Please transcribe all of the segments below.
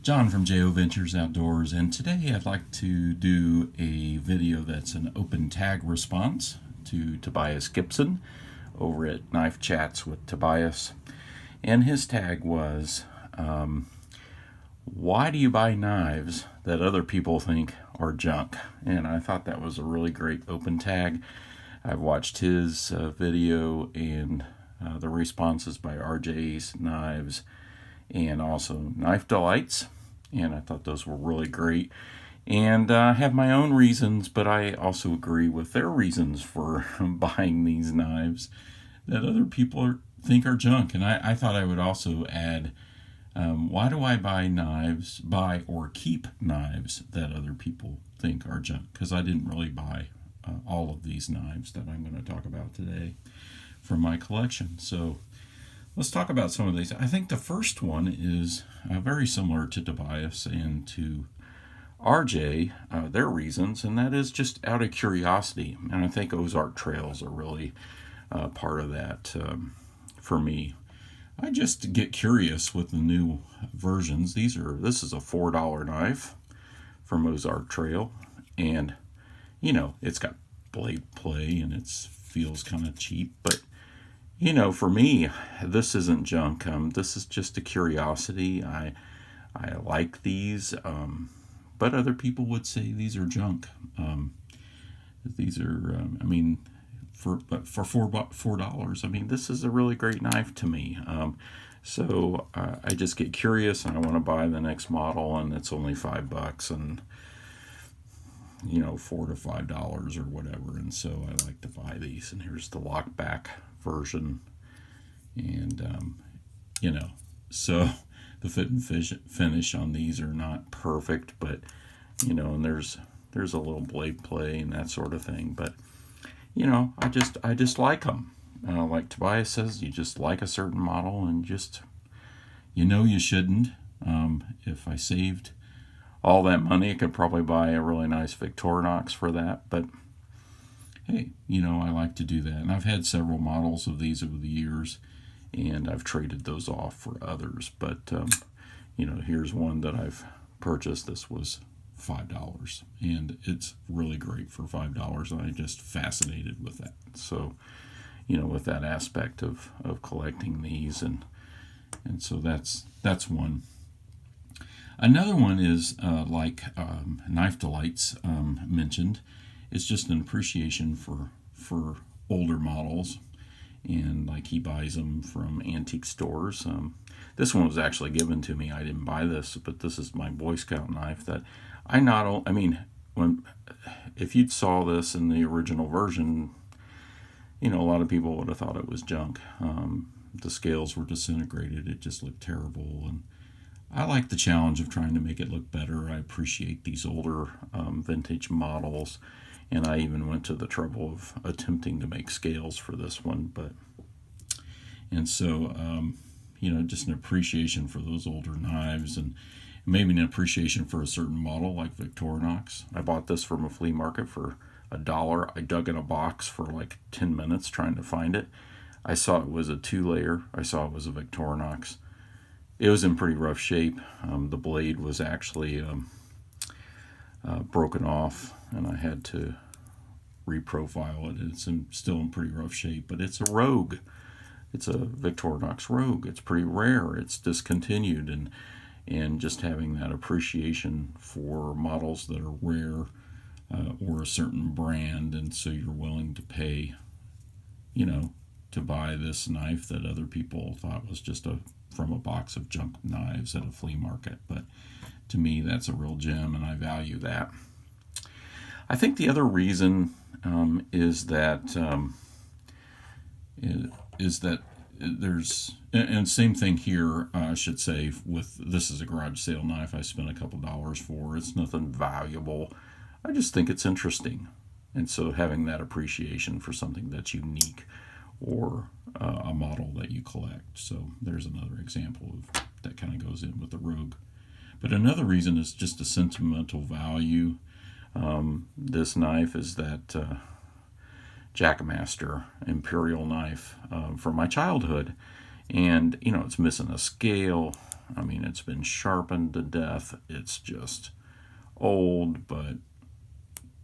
John from JO Ventures Outdoors, and today I'd like to do a video that's an open tag response to Tobias Gibson over at Knife Chats with Tobias. And his tag was, why do you buy knives that other people think are junk? And I thought that was a really great open tag. I've watched his video and the responses by RJ's Knives and also Knife Delights, and I thought those were really great. And I have my own reasons, but I also agree with their reasons for buying these knives that other people think are junk. And I thought I would also add, why do I buy or keep knives that other people think are junk? Because I didn't really buy all of these knives that I'm going to talk about today from my collection. So let's talk about some of these. I think the first one is very similar to Tobias and to RJ, their reasons, and that is just out of curiosity. And I think Ozark Trails are really part of that for me. I just get curious with the new versions. This is a $4 knife from Ozark Trail, and it's got blade play and it feels kind of cheap, but for me, this isn't junk. This is just a curiosity. I like these, but other people would say these are junk. These are, for $4, this is a really great knife to me. So I just get curious and I want to buy the next model, and it's only $5 and $4 to $5 or whatever, and so I like to buy these. And here's the lockback version, and so the fit and finish on these are not perfect, but and there's a little blade play and that sort of thing, but I just like them. Like Tobias says, you just like a certain model, and just you shouldn't. If I saved all that money, I could probably buy a really nice Victorinox for that, but hey, I like to do that. And I've had several models of these over the years, and I've traded those off for others. But, here's one that I've purchased. This was $5, and it's really great for $5, and I'm just fascinated with that. So, with that aspect of collecting these, and so that's one. Another one is like Knife Delights mentioned. It's just an appreciation for older models, and like he buys them from antique stores. This one was actually given to me. I didn't buy this, but this is my Boy Scout knife that if you'd saw this in the original version, a lot of people would have thought it was junk. The scales were disintegrated. It just looked terrible, and I like the challenge of trying to make it look better. I appreciate these older vintage models, and I even went to the trouble of attempting to make scales for this one. Just an appreciation for those older knives, and maybe an appreciation for a certain model like Victorinox. I bought this from a flea market for $1. I dug in a box for like 10 minutes trying to find it. I saw it was a 2-layer. I saw it was a Victorinox. It was in pretty rough shape. The blade was actually broken off, and I had to reprofile it. It's still in pretty rough shape, but it's a Rogue. It's a Victorinox Rogue. It's pretty rare. It's discontinued, and just having that appreciation for models that are rare or a certain brand, and so you're willing to pay, to buy this knife that other people thought was just from a box of junk knives at a flea market. But to me, that's a real gem, and I value that. I think the other reason is that there's, and same thing here, I should say, this is a garage sale knife I spent a couple dollars for. It's nothing valuable. I just think it's interesting, and so having that appreciation for something that's unique, or a model that you collect. So there's another example of that kind of goes in with the Rogue. But another reason is just a sentimental value. This knife is that Jackmaster Imperial knife from my childhood, and it's missing a scale. I mean, it's been sharpened to death. It's just old, but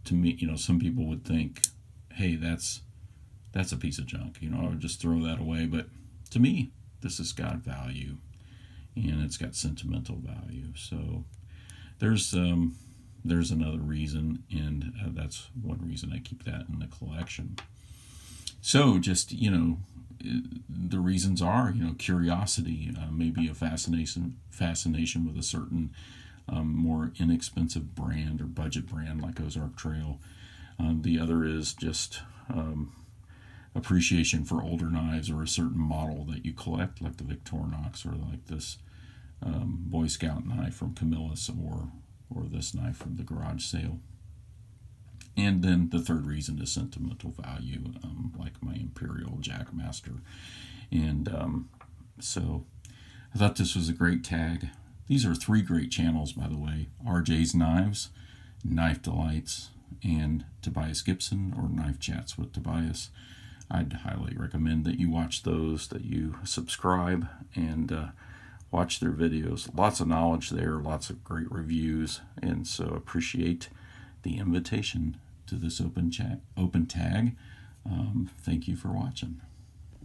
to me, some people would think, hey, that's a piece of junk. I would just throw that away. But to me, this has got value, and it's got sentimental value. So there's another reason, and that's one reason I keep that in the collection. So just the reasons are curiosity, maybe a fascination with a certain more inexpensive brand or budget brand like Ozark Trail. The other is just appreciation for older knives or a certain model that you collect, like the Victorinox or like this Boy Scout knife from Camillus or this knife from the garage sale. And then the third reason is sentimental value, like my Imperial Jackmaster. And so I thought this was a great tag. These are 3 great channels, by the way: RJ's Knives, Knife Delights, and Tobias Gibson, or Knife Chats with Tobias. I'd highly recommend that you watch those, that you subscribe and watch their videos. Lots of knowledge there, lots of great reviews, and so appreciate the invitation to this open tag. Thank you for watching.